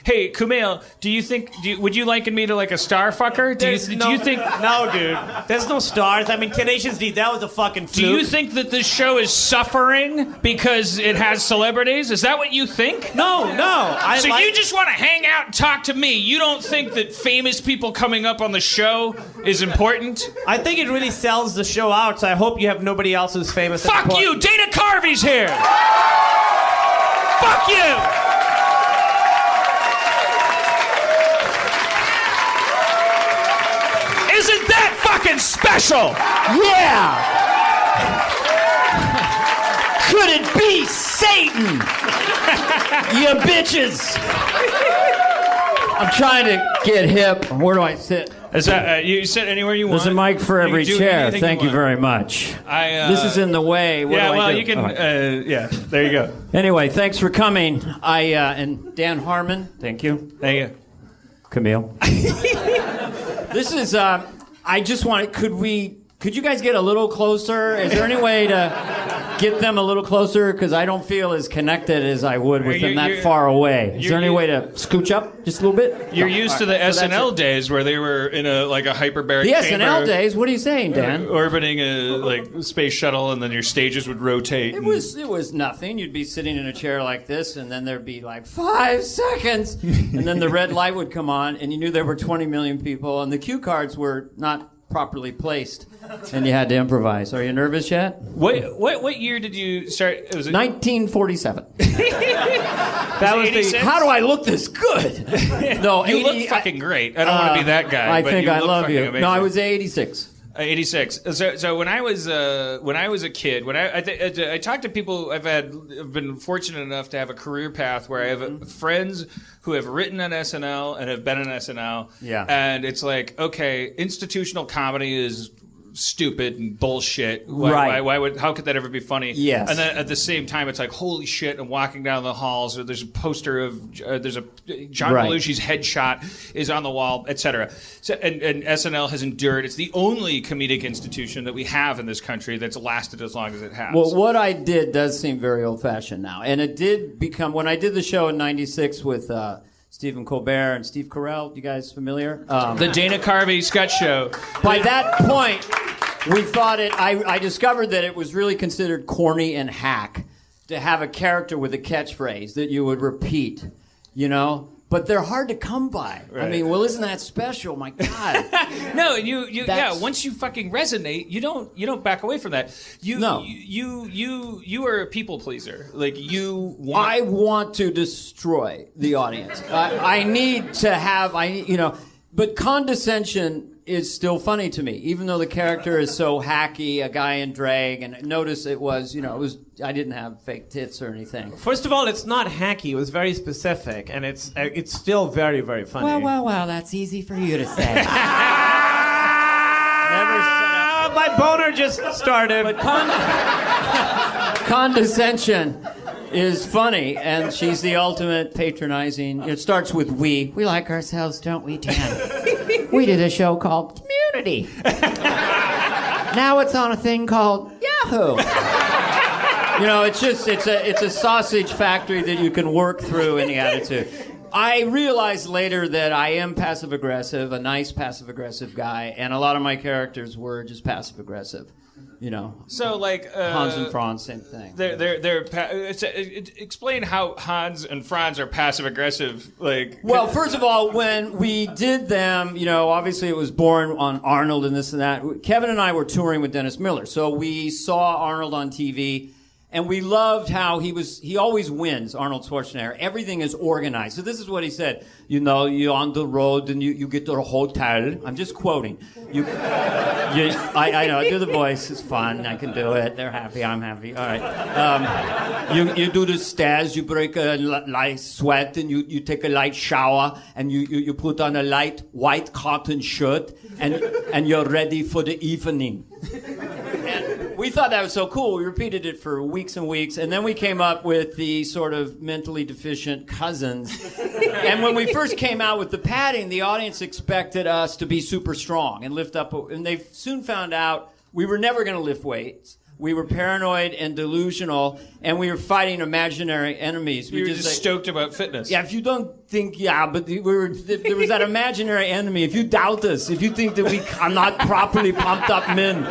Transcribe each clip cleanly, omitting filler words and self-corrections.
Hey, Kumail, would you liken me to like a star fucker? Do you think? No, dude. There's no stars. I mean, Tenacious D, that was a fucking fluke. Do you think that this show is suffering because it has celebrities? Is that what you think? No. You just want to hang out and talk to me. You don't think that famous people coming up on the show is important? I think it really sells the show out, so I hope you have nobody else who's famous. Fuck you! Dana Carvey's here! Fuck you! Isn't that fucking special? Yeah! Could it be Satan? You bitches! I'm trying to get hip. Where do I sit? Is that, you sit anywhere you want. There's a mic for every chair. Thank you want. very much. This is in the way. What do I do? You can. Yeah, there you go. Anyway, thanks for coming. And Dan Harmon, thank you. Thank you. Camille. This is. I just want. Could you guys get a little closer? Is there any way to get them a little closer? Because I don't feel as connected as I would with them that far away. Is there any way to scooch up just a little bit? You're used to the SNL days where they were in a hyperbaric the chamber. The SNL days? What are you saying, Dan? Orbiting a space shuttle, and then your stages would rotate. It was nothing. You'd be sitting in a chair like this, and then there'd be 5 seconds, and then the red light would come on, and you knew there were 20 million people, and the cue cards were not properly placed, and you had to improvise. Are you nervous yet? What year did you start? Was it 1947. That was 86? How do I look this good? No, you look fucking great. I don't want to be that guy. I think I love you. Amazing. No, I was 86. 86. So when I was a kid, I talk to people, I've been fortunate enough to have a career path where I have friends who have written on SNL and have been on SNL. Yeah. And it's like, okay, institutional comedy is stupid and bullshit. How could that ever be funny? Yes. And then at the same time, it's like, holy shit, I'm walking down the halls, or there's a poster of, there's a John Belushi's headshot is on the wall, etc. So, and SNL has endured. It's the only comedic institution that we have in this country that's lasted as long as it has. Well, what I did does seem very old-fashioned now. And it did become, when I did the show in 96 with Stephen Colbert and Steve Carell, you guys familiar? The Dana Carvey sketch show. By that point, we thought I discovered that it was really considered corny and hack to have a character with a catchphrase that you would repeat, But they're hard to come by. Right. I mean, well, isn't that special? My God. No, once you fucking resonate, you don't back away from that. You are a people pleaser. I want to destroy the audience. I need to have but condescension is still funny to me, even though the character is so hacky, a guy in drag, and notice it was I didn't have fake tits or anything. First of all, it's not hacky. It was very specific, and it's still very, very funny. Well, that's easy for you to say. Never said my boner just started. But condescension is funny, and she's the ultimate patronizing. It starts with we. We like ourselves, don't we, Dan? We did a show called Community. Now it's on a thing called Yahoo. It's a sausage factory that you can work through any attitude. I realized later that I am passive-aggressive, a nice passive-aggressive guy, and a lot of my characters were just passive-aggressive. So Hans and Franz, same thing. Explain how Hans and Franz are passive aggressive. Well, first of all, when we did them, obviously it was born on Arnold and this and that. Kevin and I were touring with Dennis Miller, so we saw Arnold on TV. And we loved how he always wins, Arnold Schwarzenegger. Everything is organized. So this is what he said. You're on the road and you get to a hotel. I'm just quoting. I know, I do the voice. It's fun. I can do it. They're happy. I'm happy. All right. You do the stairs. You break a light sweat and you take a light shower and you put on a light white cotton shirt and you're ready for the evening. We thought that was so cool. We repeated it for weeks and weeks, and then we came up with the sort of mentally deficient cousins. And when we first came out with the padding, the audience expected us to be super strong and lift up, and they soon found out we were never going to lift weights. We were paranoid and delusional, and we were fighting imaginary enemies. You were just stoked about fitness. Yeah, if you don't think, but there was that imaginary enemy. If you doubt us, if you think that we are not properly pumped up men,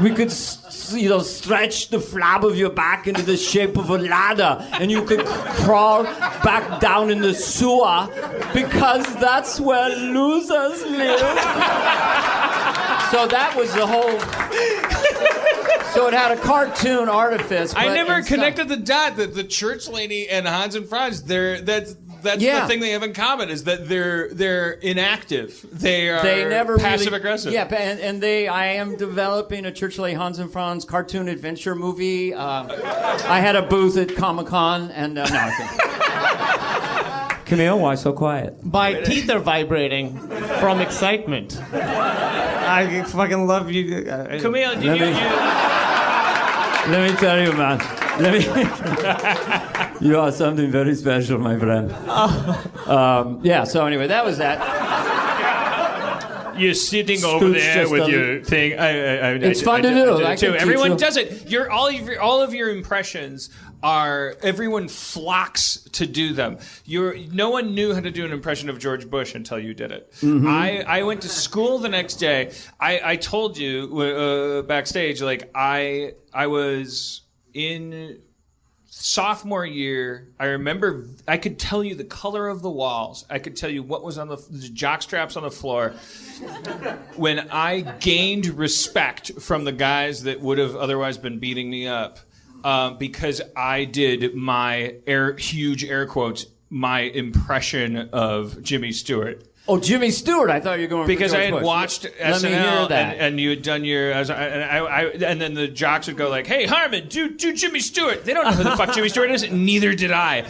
we could, stretch the flab of your back into the shape of a ladder, and you could crawl back down in the sewer, because that's where losers live. So that was the whole. So it had a cartoon artifice. I never connected the dot that the church lady and Hans and Franz, that's the thing they have in common, is that they're inactive. They never passive aggressive. Yeah, and I am developing a church lady Hans and Franz cartoon adventure movie. I had a booth at Comic-Con, and no, I think. Camille, why so quiet? My teeth are vibrating from excitement. I fucking love you. Camille, Let me tell you, man. You are something very special, my friend. So anyway, that was that. You're sitting over there with your thing. It's fun to do. Everyone does it. All of your impressions are. Everyone flocks to do them. No one knew how to do an impression of George Bush until you did it. Mm-hmm. I went to school the next day. I told you backstage, like I was in sophomore year. I remember I could tell you the color of the walls. I could tell you what was on the jock straps on the floor. When I gained respect from the guys that would have otherwise been beating me up, because I did my huge air quotes, my impression of Jimmy Stewart. Oh, Jimmy Stewart! I thought you were going because for I had Bush. Watched Let me hear SNL that. and you had done your and then the jocks would go like, "Hey, Harmon, do Jimmy Stewart." They don't know who the fuck Jimmy Stewart is. Neither did I.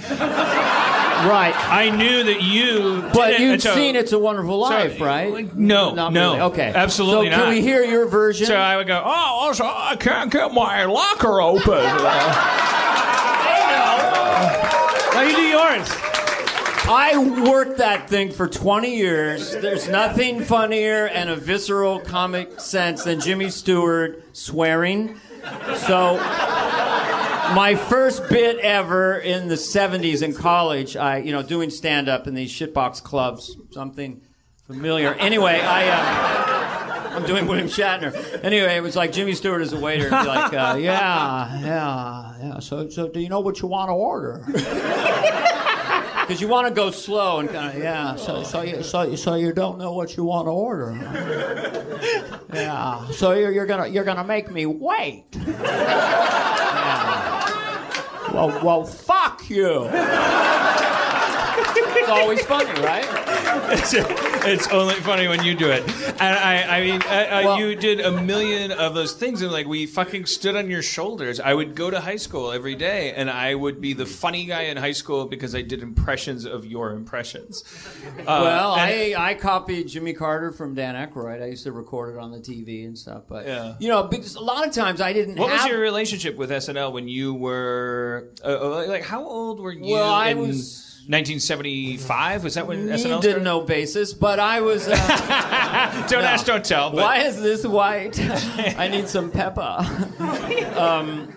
Right. I knew that you. But you've seen It's a Wonderful Life, right? No, Not no. really. Okay. Absolutely so not. Can we hear your version? So I would go, I can't get my locker open. Now you do yours. I worked that thing for 20 years. There's nothing funnier and a visceral comic sense than Jimmy Stewart swearing. So my first bit ever in the 70s in college, doing stand-up in these shitbox clubs, something familiar. Anyway, I'm doing William Shatner. Anyway, it was like Jimmy Stewart as a waiter. It'd be like, yeah. So do you know what you want to order? Because you want to go slow and kind of, So you don't know what you want to order? Yeah. So you're gonna make me wait. Yeah. Well, fuck you. It's always funny, right? It's only funny when you do it. And you did a million of those things, and like we fucking stood on your shoulders. I would go to high school every day, and I would be the funny guy in high school because I did impressions of your impressions. I copied Jimmy Carter from Dan Aykroyd. I used to record it on the TV and stuff. But because a lot of times I didn't. What was your relationship with SNL when you were how old were you? Well, I was. 1975? Was that when SNL started? Didn't know basis, but I was... Don't ask, don't tell. But... Why is this white? I need some pepper.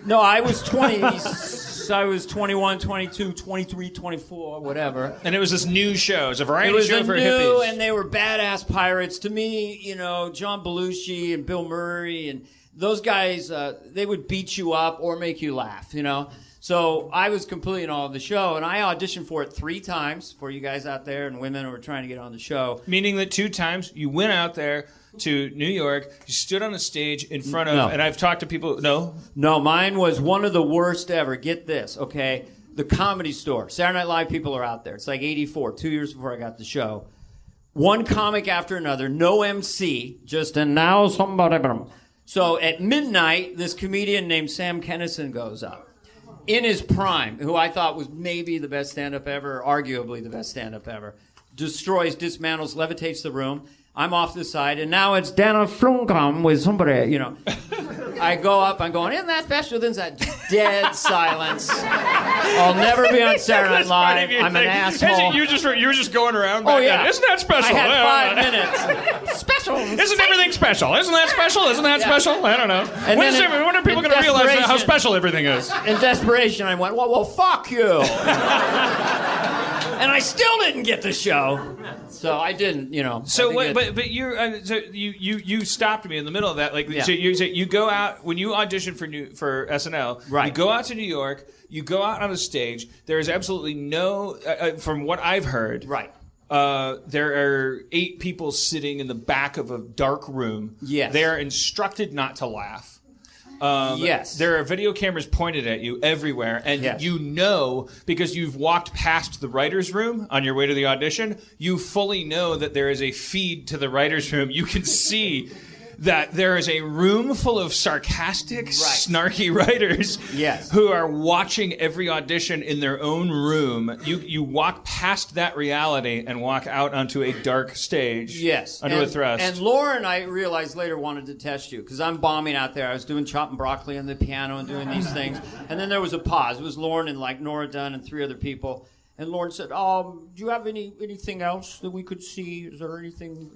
No, I was 20. I was 21, 22, 23, 24, whatever. And it was this new show. It was a variety show for hippies. And they were badass pirates. To me, John Belushi and Bill Murray and those guys, they would beat you up or make you laugh, So I was completely in awe of the show, and I auditioned for it 3 times for you guys out there and women who were trying to get on the show. Meaning that 2 times you went out there to New York, you stood on a stage in front of, and I've talked to people, No, mine was one of the worst ever. Get this, okay? The Comedy Store. Saturday Night Live people are out there. It's like 84, 2 years before I got the show. One comic after another, no MC, just and now somebody. So at midnight, this comedian named Sam Kinison goes up. In his prime, who I thought was maybe the best stand-up ever, arguably the best stand-up ever, destroys, dismantles, levitates the room. I'm off the side, and now it's Dana Flunkum with somebody, I go up, I'm going, isn't that special? Then that dead silence. I'll never be on Saturday Night Live. I'm an asshole. You were just going around. Oh, yeah. Isn't that special? I had 5 minutes. Special. Isn't everything special? Isn't that special? Isn't that special? I don't know. And when are people going to realize how special everything is? In desperation, I went, well, fuck you. And I still didn't get the show. So I didn't, So but you stopped me in the middle of that. So you go out when you audition for SNL. Right. You go out to New York. You go out on a stage. There is absolutely no, from what I've heard. Right. There are 8 people sitting in the back of a dark room. Yes. They are instructed not to laugh. Yes. There are video cameras pointed at you everywhere, and because you've walked past the writer's room on your way to the audition, you fully know that there is a feed to the writer's room. You can see that there is a room full of sarcastic, snarky writers who are watching every audition in their own room. You walk past that reality and walk out onto a dark stage under a thrust. And Lauren, I realized later, wanted to test you because I'm bombing out there. I was doing chopping broccoli on the piano and doing these things. And then there was a pause. It was Lauren and Nora Dunn and 3 other people. And Lauren said, do you have anything else that we could see? Is there anything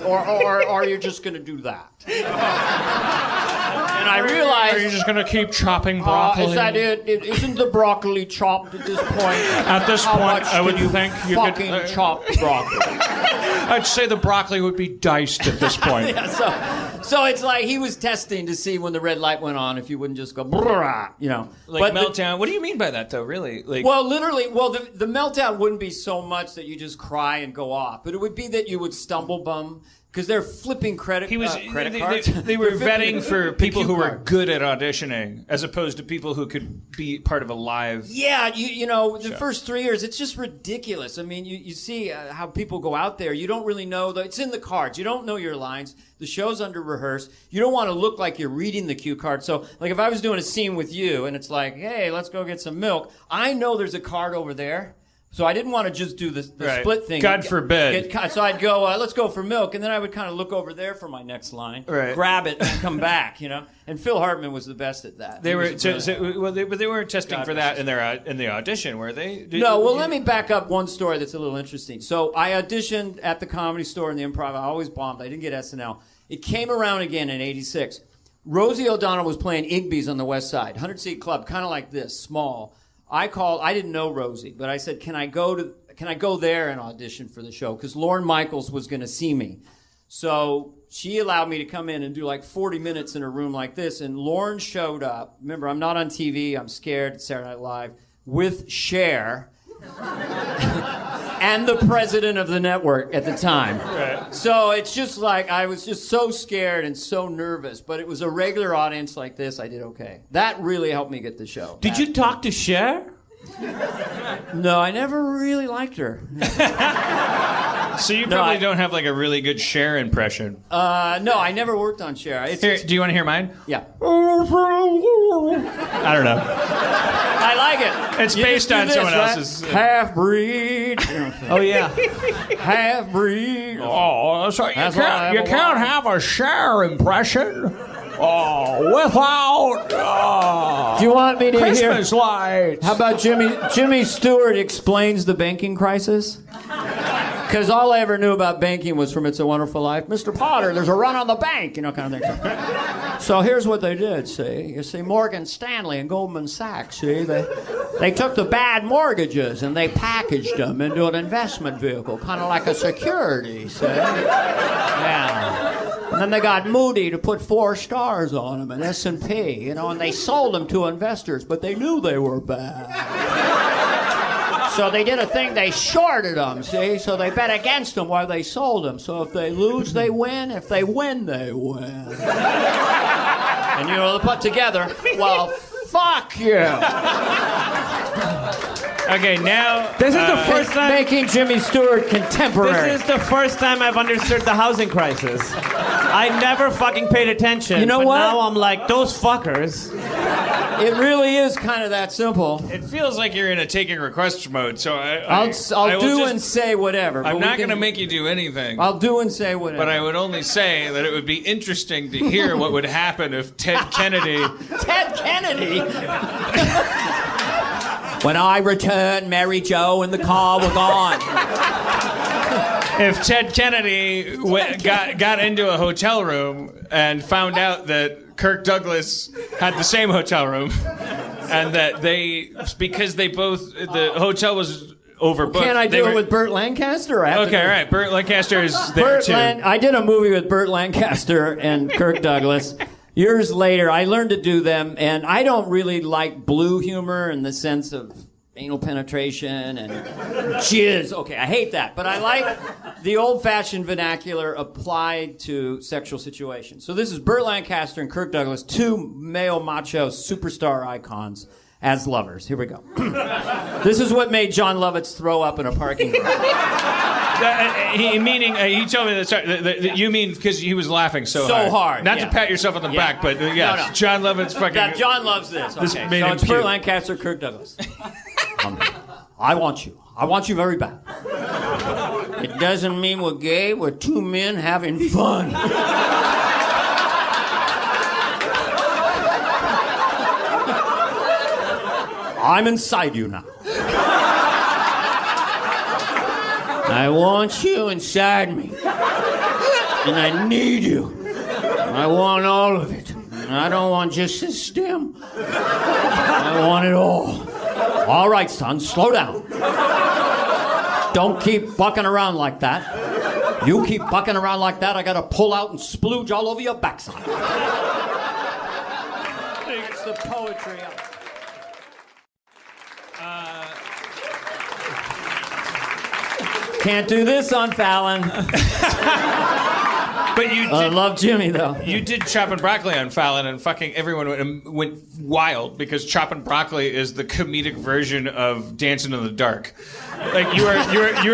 or are you just going to do that? And I realized... Are you just going to keep chopping broccoli? Is that it? Isn't the broccoli chopped at this point? At this point, I would think you could... fucking chop broccoli. I'd say the broccoli would be diced at this point. So it's like he was testing to see when the red light went on if you wouldn't just go, brrrah, Like meltdown. What do you mean by that, though, really? The meltdown wouldn't be so much that you just cry and go off, but it would be that you would stumble bum because they're flipping credit cards. They were vetting for people who were good at auditioning as opposed to people who could be part of a live the first 3 years, it's just ridiculous. I mean, you see how people go out there. You don't really know. It's in the cards. You don't know your lines. The show's under rehearsed. You don't want to look like you're reading the cue card. So, like, if I was doing a scene with you and it's like, hey, let's go get some milk, I know there's a card over there. So I didn't want to just do the split thing. God forbid. So I'd go, let's go for milk, and then I would kind of look over there for my next line, grab it, and come back, And Phil Hartman was the best at that. They weren't testing for that in the audition, were they? Let me back up one story that's a little interesting. So I auditioned at the Comedy Store in the Improv. I always bombed. I didn't get SNL. It came around again in '86. Rosie O'Donnell was playing Igby's on the West Side, 100-seat club, kind of like this, small. I didn't know Rosie, but I said, can I go there and audition for the show? Because Lorne Michaels was going to see me. So she allowed me to come in and do like 40 minutes in a room like this. And Lorne showed up. Remember, I'm not on TV. I'm scared. It's Saturday Night Live. With Cher. And the president of the network at the time. Right. So it's just like I was just so scared and so nervous. But it was a regular audience like this. I did okay. That really helped me get the show. Did you talk to Cher? No, I never really liked her. So you probably don't have like a really good Cher impression. No, I never worked on Cher. Do you want to hear mine? Yeah. I don't know. I like it. It's based on someone else's. Half-breed. Oh, yeah. Half-breed. Oh, so you can't have a Cher impression without Do you want me to Christmas hear? lights. How about Jimmy Stewart explains the banking crisis? Because all I ever knew about banking was from It's a Wonderful Life. Mr. Potter, there's a run on the bank, kind of thing. So here's what they did, see. You see, Morgan Stanley and Goldman Sachs, see, they took the bad mortgages and they packaged them into an investment vehicle, kind of like a security, see. Yeah. And then they got Moody to put 4 stars on them and S&P, and they sold them to investors, but they knew they were bad. So they did a thing, they shorted them, see? So they bet against them while they sold them. So if they lose, they win. If they win, they win. And they put together, well, fuck you. Okay, now... This is the first time... Making Jimmy Stewart contemporary. This is the first time I've understood the housing crisis. I never fucking paid attention. You know but what? Now I'm like, those fuckers... It really is kind of that simple. It feels like you're in a taking requests mode, so I'll do and say whatever. I'm not going to make you do anything. I'll do and say whatever. But I would only say that it would be interesting to hear what would happen if Ted Kennedy... Ted Kennedy? When I returned, Mary Jo and the car were gone. If Ted Kennedy got into a hotel room and found out that Kirk Douglas had the same hotel room, and that because the hotel was overbooked. Can I do it with Burt Lancaster? Okay, all right. Burt Lancaster is there too. I did a movie with Burt Lancaster and Kirk Douglas. Years later, I learned to do them, and I don't really like blue humor in the sense of anal penetration and jizz. Okay, I hate that. But I like the old-fashioned vernacular applied to sexual situations. So this is Burt Lancaster and Kirk Douglas, two male macho superstar icons as lovers. Here we go. This is what made John Lovitz throw up in a parking lot. He told me that you mean because he was laughing so hard. Not to pat yourself on the back, but yes, No. John Lovitz fucking... Now, John loves this. Okay, so it's Burt Lancaster, Kirk Douglas. I want you. I want you very bad. It doesn't mean we're gay. We're two men having fun. I'm inside you now. I want you inside me. And I need you. I want all of it. And I don't want just the stem. I want it all. All right, son, slow down. Don't keep bucking around like that. You keep bucking around like that, I gotta pull out and splooge all over your backside. That's the poetry of it. Can't do this on Fallon. But you did, I love Jimmy, though. You did Choppin' Broccoli on Fallon, and fucking everyone went wild because Choppin' Broccoli is the comedic version of Dancing in the Dark. Like you're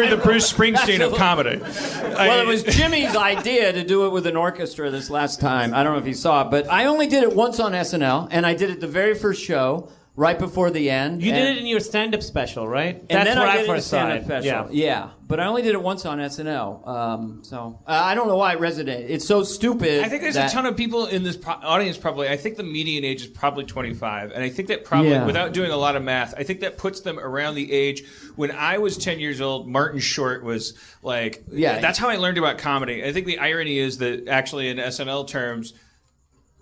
the Bruce Springsteen of comedy. Well, it was Jimmy's idea to do it with an orchestra this last time. I don't know if you saw it, but I only did it once on SNL, and I did it the very first show. Right before the end. You did it in your stand-up special, right? And That's then what I did first it in saw stand-up it. special. Yeah. But I only did it once on SNL. So I don't know why it resonated. It's so stupid. I think there's a ton of people in this audience probably. I think the median age is probably 25. And I think that probably, without doing a lot of math, I think that puts them around the age when I was 10 years old, Martin Short was like, that's how I learned about comedy. I think the irony is that actually in SNL terms,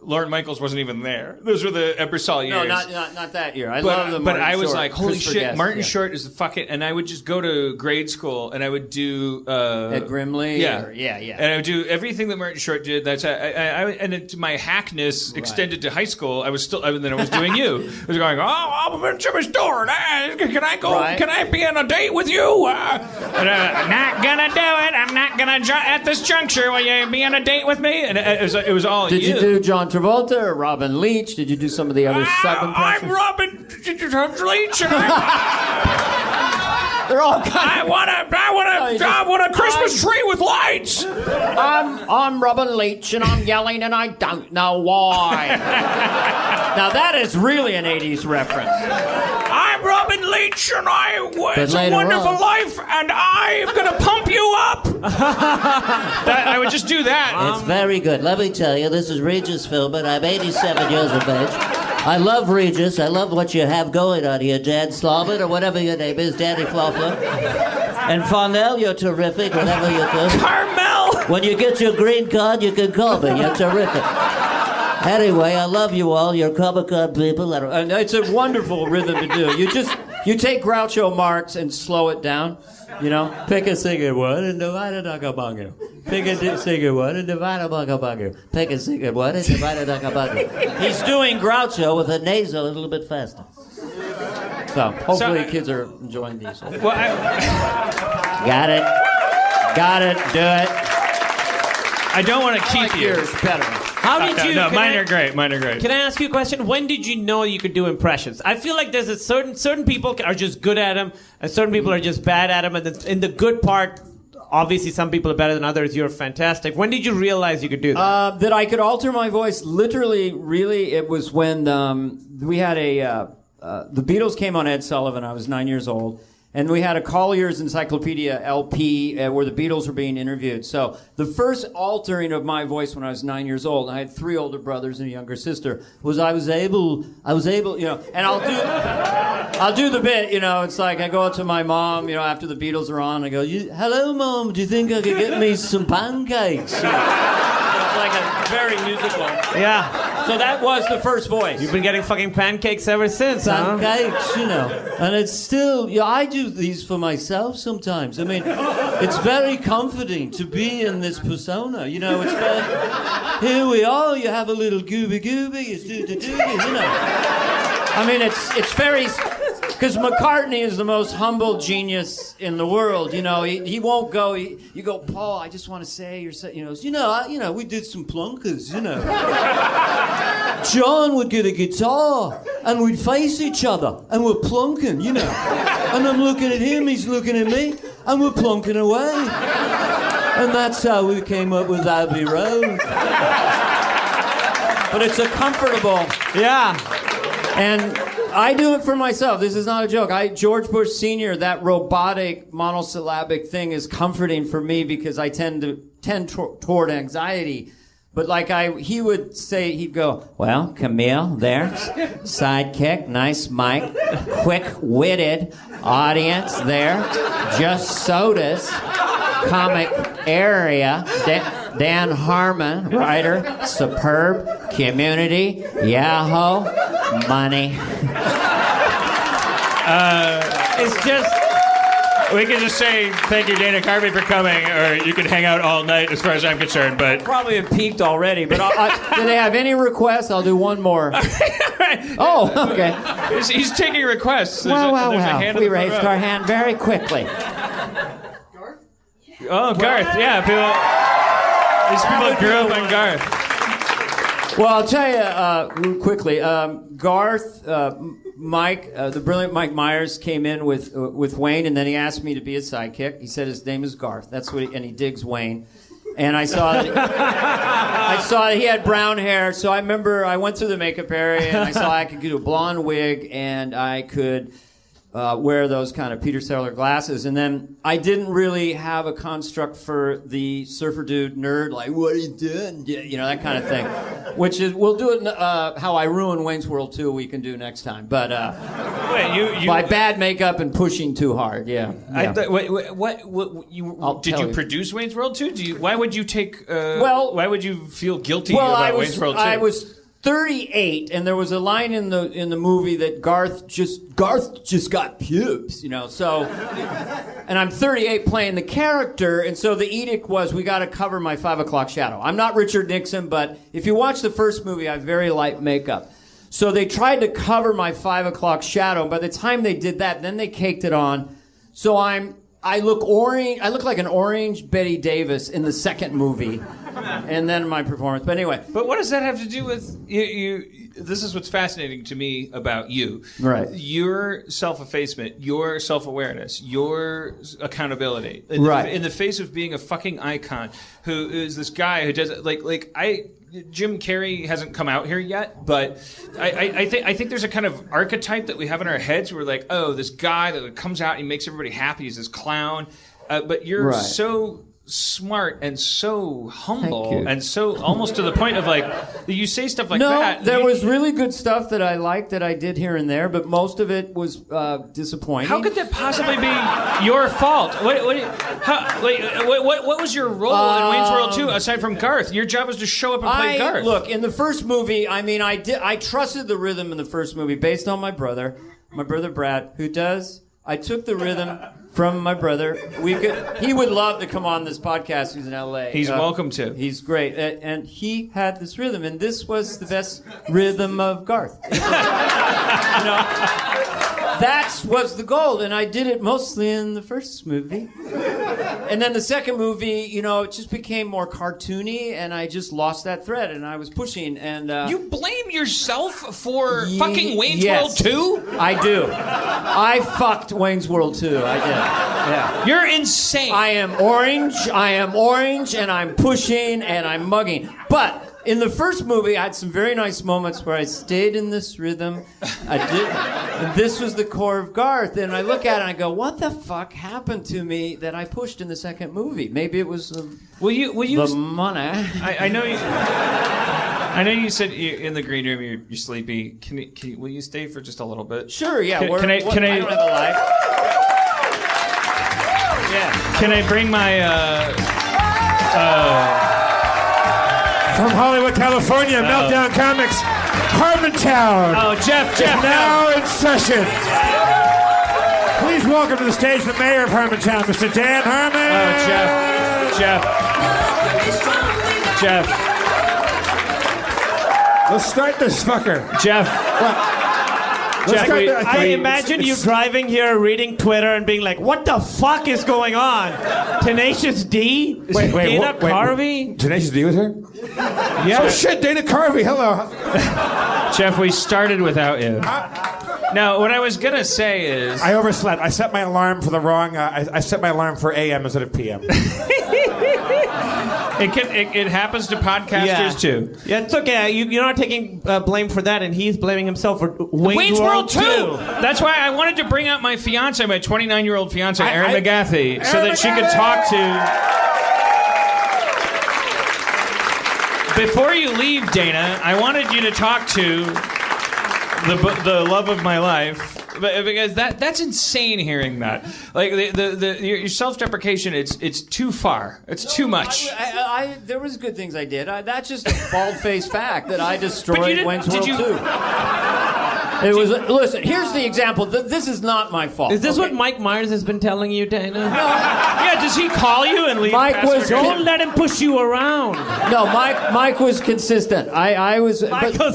Lorne Michaels wasn't even there. Those were the Ebersol years. No, not that year. I love them. But I was like, holy shit, Martin Short is the fucking... And I would just go to grade school and I would do... At Grimley? Yeah. Yeah. And I would do everything that Martin Short did. That's and my hackness extended to high school. I was still... And then I was doing you. I was going, I'm in Jimmy's door. Can I go? Right. Can I be on a date with you? I'm not gonna do it. I'm not gonna... At this juncture, will you be on a date with me? And it was all Did you do John Travolta or Robin Leach? Did you do some of the other sub-impressions? I'm Robin Leach. They're all kind I want a Christmas tree with lights. I'm Robin Leach and I'm yelling and I don't know why. Now that is really an 80s reference. I'm Robin Leach and it's a wonderful life and I'm gonna pump you up. I would just do that. It's very good. Let me tell you, this is Regis Philbin. I'm 87 years of age. I love Regis. I love what you have going on here, Dan Slobin, or whatever your name is, Danny Flofler. And Farnell, you're terrific, whatever you do. Carmel! When you get your green card, you can call me. You're terrific. Anyway, I love you all. You're Comic-Con people. And it's a wonderful rhythm to do. You take Groucho Marx and slow it down. You know, pick a singing one and divide a duck-a-bungo. Pick a singing one and divide a bungo-bungo. Pick a singing one and divide a duck-a-bungo. He's doing Groucho with a nasal a little bit faster. So, hopefully kids are enjoying these. Well, Got it. Do it. I don't want to keep you. Yours better. How did you? No, mine are great. Can I ask you a question? When did you know you could do impressions? I feel like there's a certain people are just good at them, and certain people are just bad at them. And in the good part Obviously, some people are better than others. You're fantastic. When did you realize you could do that? That I could alter my voice. Literally, really, it was when we had the Beatles came on Ed Sullivan. I was 9 years old. And we had a Collier's Encyclopedia LP where the Beatles were being interviewed. So the first altering of my voice when I was 9 years old, and I had 3 older brothers and a younger sister, was I was able, and I'll do the bit, it's like I go up to my mom, after the Beatles are on, I go, hello, Mom, do you think I could get me some pancakes? It's like a very musical. Yeah. So that was the first voice. You've been getting fucking pancakes ever since, Pancakes, And it's still, I do these for myself sometimes. I mean, it's very comforting to be in this persona. It's very, here we are, you have a little gooby, it's do, I mean, it's very, because McCartney is the most humble genius in the world. He won't go, you go, Paul, I just want to say, we did some plunkers, John would get a guitar and we'd face each other and we're plunking, and I'm looking at him, he's looking at me, and we're plunking away. And that's how we came up with Abbey Road. But it's a comfortable. Yeah. And I do it for myself. This is not a joke. George Bush Sr., that robotic monosyllabic thing is comforting for me because I tend toward anxiety. But he would say, he'd go, well, Camille, there, sidekick, nice mic, quick-witted audience there, just sodas, comic area, Dan Harmon, writer, superb, community, Yahoo, money. It's just... We can just say thank you, Dana Carvey, for coming, or you can hang out all night as far as I'm concerned, but... Probably have peaked already, but do they have any requests? I'll do one more. Oh, okay. He's taking requests. Wow. We raised our hand very quickly. Garth? Oh, Garth, yeah. These people grew up on Garth. Well, I'll tell you quickly. Garth... Mike, the brilliant Mike Myers, came in with Wayne, and then he asked me to be his sidekick. He said his name is Garth. That's what, and he digs Wayne. And I saw that he had brown hair, so I remember I went through the makeup area, and I saw I could do a blonde wig, and I could wear those kind of Peter Sellers glasses. And then I didn't really have a construct for the surfer dude nerd, like, what are you doing? That kind of thing. Which is, we'll do it how I ruined Wayne's World 2 we can do next time. But wait, you by bad makeup and pushing too hard, yeah. Did you produce Wayne's World 2? Why would you take... why would you feel guilty about Wayne's World 2? I was 38, and there was a line in the movie that Garth just got pubes, So, and I'm 38 playing the character, and so the edict was we got to cover my 5 o'clock shadow. I'm not Richard Nixon, but if you watch the first movie, I have very light makeup. So they tried to cover my 5 o'clock shadow. By the time they did that, then they caked it on. So I look orange. I look like an orange Betty Davis in the second movie. And then my performance. But anyway. But what does that have to do with you? This is what's fascinating to me about you. Right. Your self-effacement, your self-awareness, your accountability. In the face of being a fucking icon, who is this guy who does Jim Carrey hasn't come out here yet, but I think there's a kind of archetype that we have in our heads where we're like, oh, this guy that comes out and he makes everybody happy, he's this clown. But you're so smart and so humble and so almost to the point of you say stuff like that. No, there was really good stuff that I liked that I did here and there, but most of it was disappointing. How could that possibly be your fault? What was your role in Wayne's World 2 aside from Garth? Your job was to show up and play Garth. Look, in the first movie, I trusted the rhythm in the first movie based on my brother Brad, who does. I took the rhythm from my brother. He would love to come on this podcast. He's in LA. He's welcome to. He's great. And he had this rhythm, and this was the best rhythm of Garth. that was the goal, and I did it mostly in the first movie. And then the second movie, you know, it just became more cartoony, and I just lost that thread, and I was pushing, and... You blame yourself for fucking Wayne's World 2? I do. I fucked Wayne's World 2, I did. Yeah. You're insane. I am orange, and I'm pushing, and I'm mugging. But... in the first movie, I had some very nice moments where I stayed in this rhythm. I did. And this was the core of Garth. And I look at it and I go, what the fuck happened to me that I pushed in the second movie? Maybe it was the money. I know you. I know you said in the green room you're sleepy. Will you stay for just a little bit? Sure, yeah. I don't have a life. Yeah. Can I bring my... From Hollywood, California, Meltdown Comics, Harmontown. Oh, Jeff, now in session. Please welcome to the stage the mayor of Harmontown, Mr. Dan Harmon. Oh, Jeff. Let's start this fucker. Jeff. I imagine you driving here, reading Twitter, and being like, "What the fuck is going on?" Tenacious D, Dana Carvey. Tenacious D was here. Yeah. Oh shit, Dana Carvey. Hello. Jeff, we started without you. Now, what I was gonna say is, I overslept. I set my alarm for the wrong. I set my alarm for AM instead of PM. It happens to podcasters too. Yeah, it's okay. You're not taking blame for that, and he's blaming himself for Wayne's World 2. That's why I wanted to bring out my fiance, my 29-year-old fiance, Erin McGathy, so that she could talk to. Before you leave, Dana, I wanted you to talk to the love of my life. Because that's insane hearing that. Like your self-deprecation, it's too far. It's too much. There was good things I did. That's just a bald-faced fact that I destroyed Wayne's World 2. It was. Listen, here's the example. This is not my fault. Is this what Mike Myers has been telling you, Dana? No. Yeah, does he call you and leave? Don't let him push you around. No, Mike was consistent. Mike was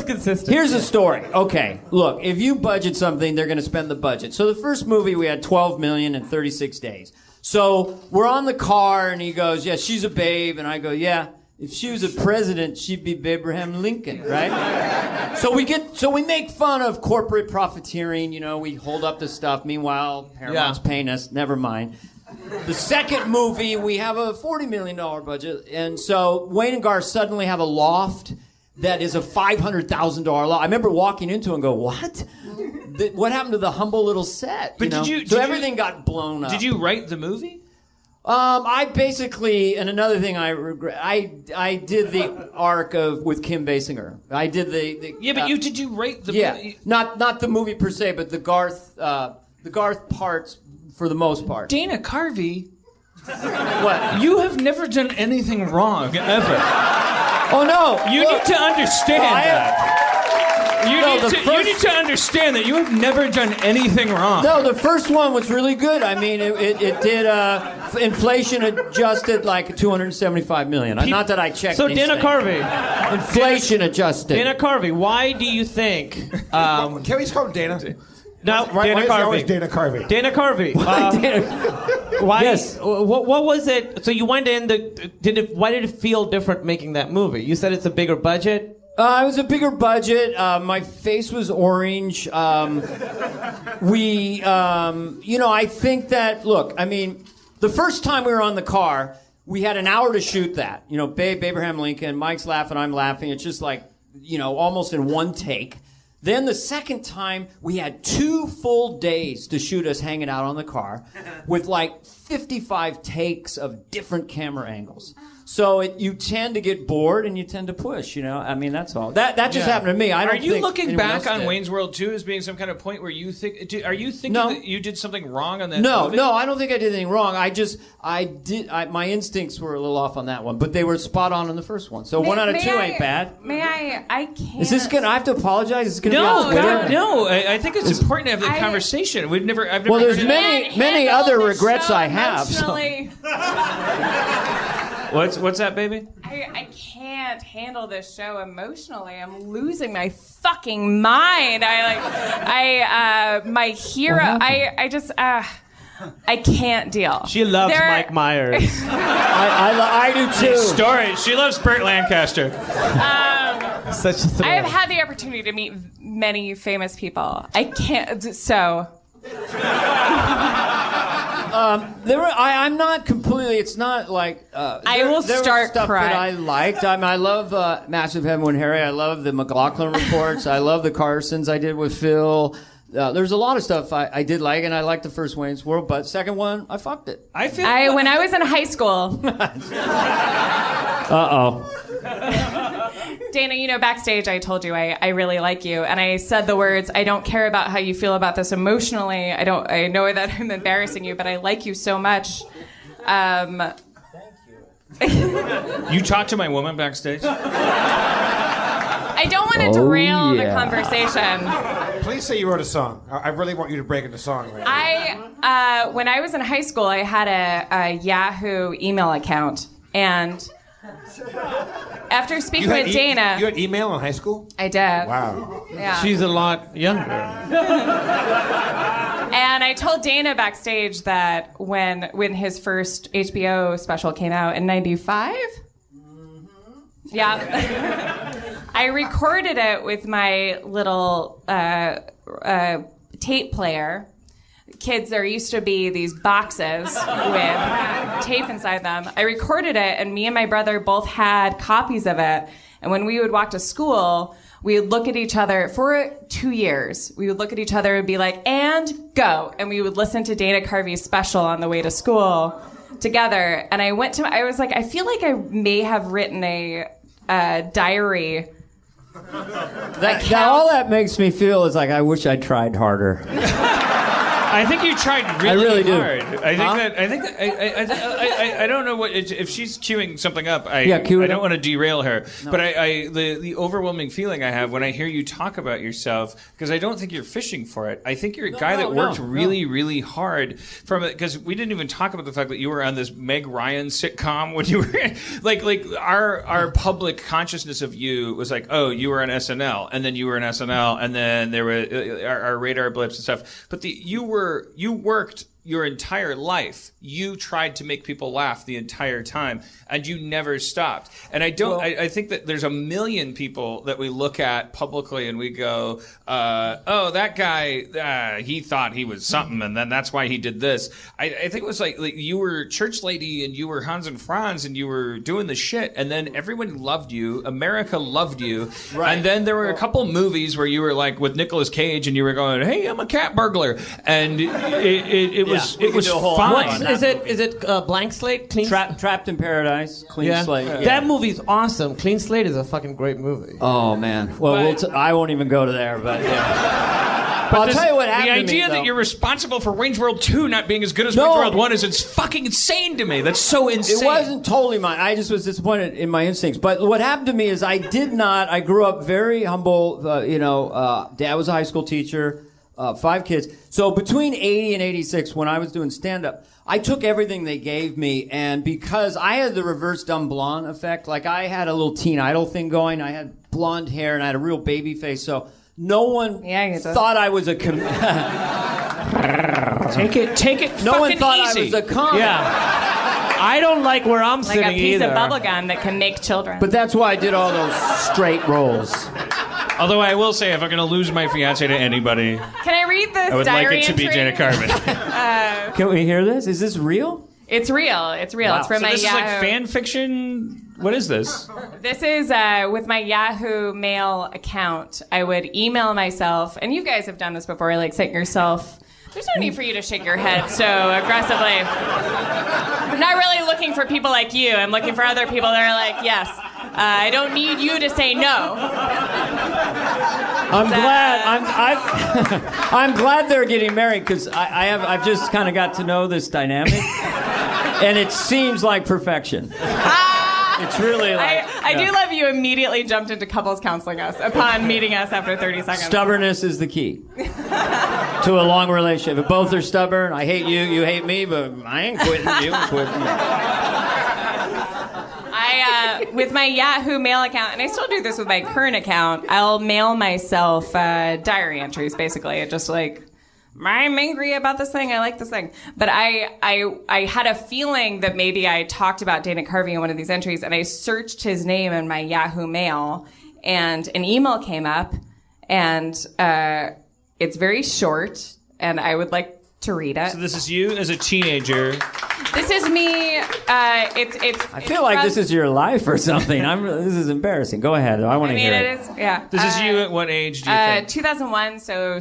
consistent. Here's the story. Okay, look, if you budget something, they're going to spend the budget. So the first movie, we had $12 million in 36 days. So we're on the car, and he goes, "Yeah, she's a babe," and I go, "Yeah. If she was a president, she'd be Abraham Lincoln, right?" So we make fun of corporate profiteering, you know, we hold up the stuff. Meanwhile, Paramount's paying us, never mind. The second movie, we have a $40 million budget, and so Wayne and Garth suddenly have a loft that is a $500,000 loft. I remember walking into it and go, "What? What happened to the humble little set?" But everything got blown up. Did you write the movie? I basically, and another thing I regret, I did the arc with Kim Basinger. I did the yeah, but did you write the movie? Not the movie per se, but the Garth parts for the most part. Dana Carvey. What? You have never done anything wrong ever. Oh no! You need to understand that. You need to understand that you have never done anything wrong. No, the first one was really good. I mean, it did inflation adjusted like $275 million. Not that I checked. So Dana Carvey, inflation adjusted. Dana Carvey, why do you think? Can we just call him Dana? No, Dana Carvey. Dana Carvey. Dana Carvey. Why? Yes. What was it? So you went in. Why did it feel different making that movie? You said it's a bigger budget. It was a bigger budget. My face was orange. I think that, look, I mean, the first time we were on the car, we had an hour to shoot that. You know, Babe, Abraham Lincoln, Mike's laughing, I'm laughing. It's just like, you know, almost in one take. Then the second time, we had 2 full days to shoot us hanging out on the car with like 55 takes of different camera angles. So you tend to get bored and you tend to push, you know? I mean, that's all. That just happened to me. Are you looking back on Wayne's World 2 as being some kind of point where you think... Are you thinking that you did something wrong on that movie? No, I don't think I did anything wrong. My instincts were a little off on that one, but they were spot on the first one. So 1 out of 2 ain't bad. I can't... Is this I have to apologize? Is this going to be on Twitter? No. I think it's important to have that conversation. I've never well, there's many other regrets I have. So. What's that, baby? I can't can't handle this show emotionally. I'm losing my fucking mind. My hero. I can't deal. She loves Mike Myers. I do too. Story. She loves Burt Lancaster. Such a thrill. I have had the opportunity to meet many famous people. I can't. So. I'm not completely. It's not like I will there start was stuff crying. that I liked. I love Massive Heaven and Harry. I love the McLaughlin reports. I love the Carsons I did with Phil. There's a lot of stuff I did like, and I liked the first Wayne's World, but second one, I fucked it. When I was in high school. Dana, backstage I told you I really like you, and I said the words, I don't care about how you feel about this emotionally. I know that I'm embarrassing you, but I like you so much. Thank you. You talked to my woman backstage? I don't want to derail the conversation. Please say you wrote a song. I really want you to break into song right now. When I was in high school, I had a Yahoo email account, and after speaking with Dana... You had email in high school? I did. Wow. Yeah. She's a lot younger. And I told Dana backstage that when his first HBO special came out in 95? Yeah. I recorded it with my little tape player. Kids, there used to be these boxes with tape inside them. I recorded it, and me and my brother both had copies of it. And when we would walk to school, we would look at each other for 2 years. We would look at each other and be like, and go. And we would listen to Dana Carvey's special on the way to school together. And I was like, I feel like I may have written a diary. All that makes me feel is like I wish I tried harder. I think you tried really do. hard. I don't know if she's queuing something up. I don't want to derail her, no. But the overwhelming feeling I have when I hear you talk about yourself, because I don't think you're fishing for it. I think you're a guy that worked really hard from it. Because we didn't even talk about the fact that you were on this Meg Ryan sitcom when you were like our public consciousness of you was like, oh, you were on SNL, and then you were on SNL, and then there were our radar blips and stuff. But you worked your entire life. You tried to make people laugh the entire time, and you never stopped. And I think that there's a million people that we look at publicly and we go, oh, that guy, he thought he was something, and then that's why he did this. I think it was like you were Church Lady, and you were Hans and Franz, and you were doing the shit, and then everyone loved you. America loved you. Right. And then there were a couple movies where you were like with Nicolas Cage, and you were going, hey, I'm a cat burglar. And it was fine. Is it Blank Slate? Trapped in Paradise. Clean Slate. Yeah. That movie's awesome. Clean Slate is a fucking great movie. Oh man. Well, I won't even go to there, but yeah. But I'll tell you what happened. The idea that you're responsible for Wayne's World 2 not being as good as Wayne's World 1 it's fucking insane to me. That's so insane. It wasn't totally mine. I just was disappointed in my instincts. But what happened to me is I grew up very humble. Dad was a high school teacher. 5 kids. So between 80 and 86, when I was doing stand-up, I took everything they gave me, and because I had the reverse dumb blonde effect, like I had a little Teen Idol thing going, I had blonde hair, and I had a real baby face, so no one thought I was a Take it. No one thought easy. I was a comic. Yeah. I don't like where I'm sitting either. Like a piece of bubble gum that can make children. But that's why I did all those straight roles. Although I will say, if I'm going to lose my fiance to anybody, can I read this? I would like it to be Dana Carvey. Can we hear this? Is this real? It's real. It's real. Wow. It's from so my this Yahoo. Is like fan fiction? What is this? This is with my Yahoo Mail account. I would email myself, and you guys have done this before, like sent yourself. There's no need for you to shake your head so aggressively. I'm not really looking for people like you. I'm looking for other people that are like, yes, I don't need you to say no. I'm glad they're getting married because I've just kind of got to know this dynamic, and it seems like perfection. It's really like... I do love you immediately jumped into couples counseling us upon meeting us after 30 seconds. Stubbornness is the key to a long relationship. If both are stubborn, I hate you, you hate me, but I ain't quitting, you ain't quitting. with my Yahoo Mail account, and I still do this with my current account, I'll mail myself diary entries, basically. It just like, I'm angry about this thing. I like this thing. But I had a feeling that maybe I talked about Dana Carvey in one of these entries, and I searched his name in my Yahoo Mail, and an email came up, and it's very short, and I would like to read it. So this is you as a teenager. This is me. I feel like this is your life or something. This is embarrassing. Go ahead. I want to hear it. It is. Yeah. This is you at what age do you think? 2001. So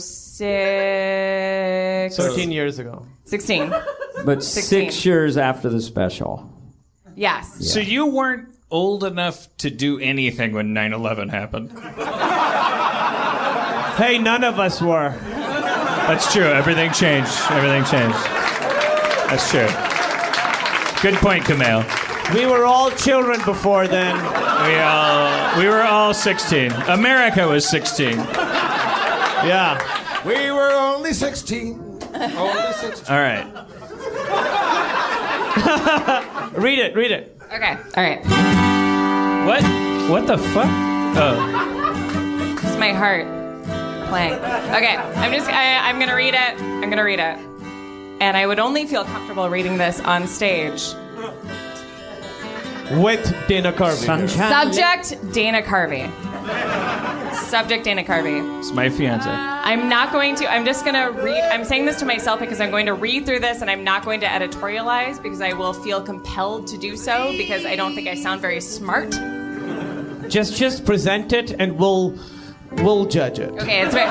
13 years ago. 16. But 16. 6 years after the special. Yes. So you weren't old enough to do anything when 9/11 happened. Hey, none of us were. That's true. Everything changed. That's true. Good point, Kumail. We were all children before then. We were all 16. America was 16. Yeah. We were only 16. Only 16. All right. Read it. Okay. All right. What the fuck? Oh. It's my heart playing. Okay. I'm gonna read it. And I would only feel comfortable reading this on stage. With Dana Carvey. Subject, Dana Carvey. It's my fiance. I'm just going to read. I'm saying this to myself because I'm going to read through this and I'm not going to editorialize because I will feel compelled to do so because I don't think I sound very smart. Just present it and we'll judge it. Okay, it's very...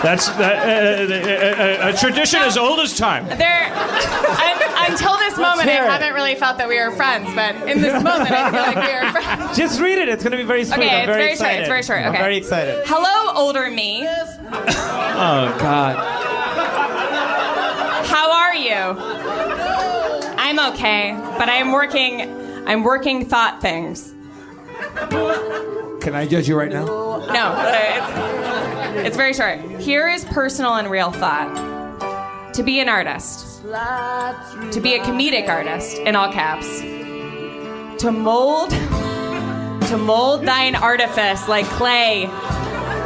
That's a tradition as old as time. Until this moment, I haven't really felt that we were friends, but in this moment, I feel like we are friends. Just read it. It's going to be very sweet. Okay, I'm very excited. It's very short. Okay. I'm very excited. Hello, older me. Oh, God. How are you? I'm okay, but I'm working thought things. Can I judge you right now? No, it's very short. Here is personal and real thought. To be an artist. To be a comedic artist, in all caps. To mold thine artifice like clay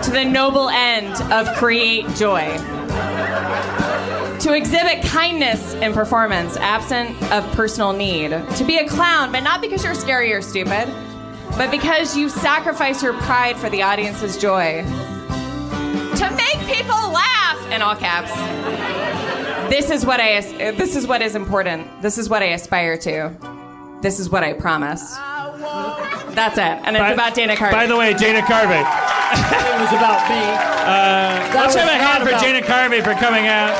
to the noble end of create joy. To exhibit kindness in performance, absent of personal need. To be a clown, but not because you're scary or stupid, but because you sacrifice your pride for the audience's joy. To make people laugh, in all caps. This is what is important. This is what I aspire to. This is what I promise. That's it. And it's about Dana Carvey. By the way, Dana Carvey. It was about me. Let's have a hand for Dana Carvey for coming out.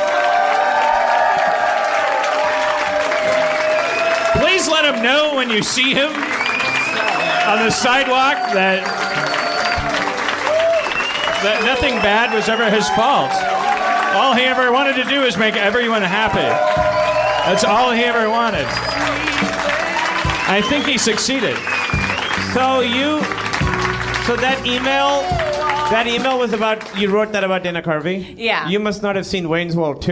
Please let him know when you see him on the sidewalk that nothing bad was ever his fault. All he ever wanted to do is make everyone happy. That's all he ever wanted. I think he succeeded. So that email was about, you wrote that about Dana Carvey? Yeah. You must not have seen Wayne's World 2.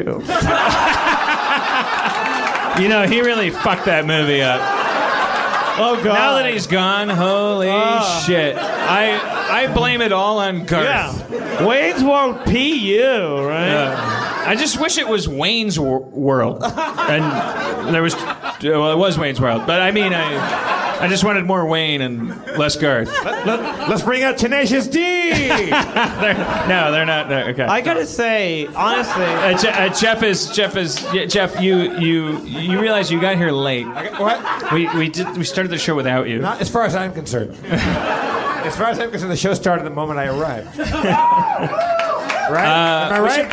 You know, he really fucked that movie up. Oh, God. Now that he's gone, holy shit. I blame it all on Garth. Yeah. Wayne's World PU, right? I just wish it was Wayne's World. And there was... Well, it was Wayne's World. But I mean, I just wanted more Wayne and less Garth. Let's bring out Tenacious D! They're not. No, okay. I gotta say, honestly... Jeff, you realize you got here late. What? We started the show without you. Not as far as I'm concerned. As far as I'm concerned, the show started the moment I arrived. Right? Am I right?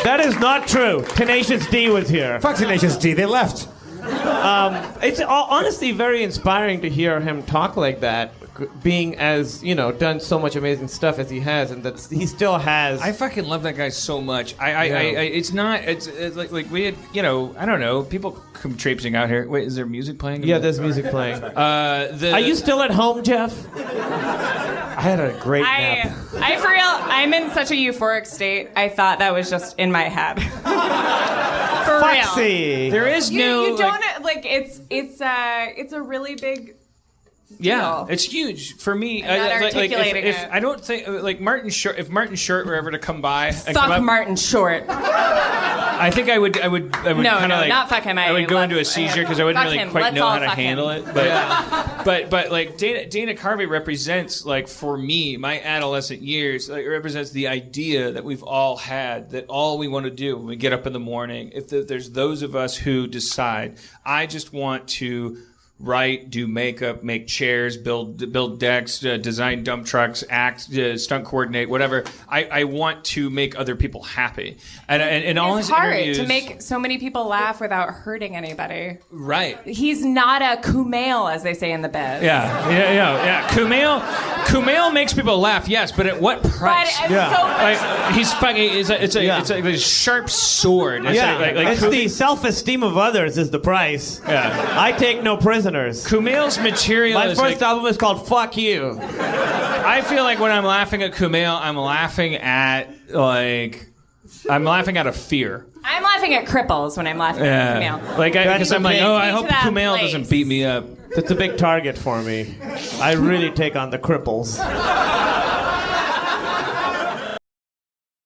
That is not true. Tenacious D was here. Fuck Tenacious D. They left. It's honestly very inspiring to hear him talk like that, being as, done so much amazing stuff as he has, and that he still has. I fucking love that guy so much. It's like we had, I don't know, people come traipsing out here. Wait, is there music playing? Yeah, there's music playing. Are you still at home, Jeff? I had a great nap. For real, I'm in such a euphoric state. I thought that was just in my head. For Foxy. real. There is no... You don't... like it's a really big. Yeah, it's huge for me. I'm not articulating if it. I don't think like Martin Short. If Martin Short were ever to come by, and Fuck come up, Martin Short. I think I would kind of like not fuck him. I would go into a seizure because I wouldn't Fuck really him. quite Let's know all how to fuck handle him. it. But like Dana Carvey represents, like, for me, my adolescent years. Like, it represents the idea that we've all had, that all we want to do when we get up in the morning, if there's those of us who decide, I just want to write, do makeup, make chairs, build decks, design dump trucks, act, stunt coordinate, whatever. I want to make other people happy. And in all his hard interviews, to make so many people laugh without hurting anybody. right. He's not a Kumail, as they say in the biz. Yeah. Kumail makes people laugh, yes, but at what price? But it's so Like, he's fucking. It's like a sharp sword. It's like it's the self-esteem of others is the price. Yeah. I take no prisoners. Kumail's material My is first like, album is called "Fuck You." I feel like when I'm laughing at Kumail, I'm laughing at a fear. I'm laughing at cripples when I'm laughing at Kumail. Like, because I'm like, okay. oh, I To hope that Kumail place. doesn't beat me up. It's a big target for me. I really take on the cripples.